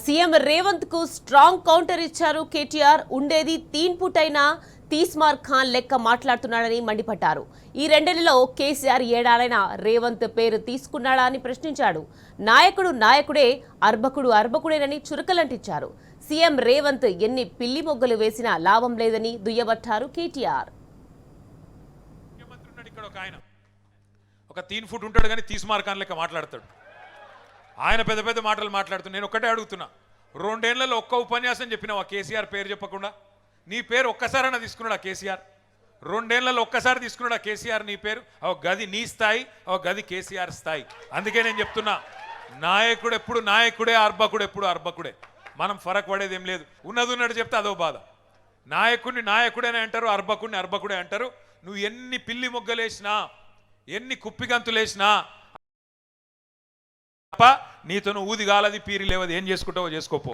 CM Revanth కు strong counter ఇచ్చారు కేటీఆర్. ఉండేది తీన్ పుటైనా తీస్మార్ ఖాన్ లెక్క మాట్లాడుతున్నాడని మండిపడ్డారు. ఈ రెండేళ్లలో కేసీఆర్ ఏడాడైనా రేవంత్ పేరు తీసుకున్నాడా అని ప్రశ్నించాడు. నాయకుడు నాయకుడే, అర్భకుడు అర్భకుడేనని చురకలంటించారు. సీఎం రేవంత్ ఎన్ని పిల్లి మొగ్గలు వేసినా లాభం లేదని దుయ్యబట్టారు కేటీఆర్. ఒక 3 ఫుట్ ఉంటాడు కానీ తీస్మార్ ఖాన్ లెక్క మాట్లాడతాడు. ఆయన పెద్ద పెద్ద మాటలు మాట్లాడుతూ నేను ఒక్కటే అడుగుతున్నా, 2 ఏళ్లలో ఒక్క ఉపన్యాసం చెప్పినావా కేసీఆర్ పేరు చెప్పకుండా? నీ పేరు ఒక్కసారైనా తీసుకున్నాడా కేసీఆర్? 2 ఏళ్లలో ఒక్కసారి తీసుకున్నాడా కేసీఆర్ నీ పేరు? ఒక గది నీ స్థాయి, ఒక గది కేసీఆర్ స్థాయి. అందుకే నేను చెప్తున్నా, నాయకుడు ఎప్పుడు నాయకుడే, అర్భకుడు ఎప్పుడు అర్భకుడే. మనం ఫరక్ పడేది ఏం లేదు. ఉన్నది ఉన్నట్టు చెప్తే అదో బాధ. నాయకుడిని నాయకుడేనే అంటారు, అర్భకుడిని అర్భకుడే అంటారు. నువ్వు ఎన్ని పిల్లి మొగ్గలేసినా, ఎన్ని కుప్పిగంతులేసినా నీతో ఊది గాలది పీరి లేవది, ఏం చేసుకుంటావో చేసుకోపో.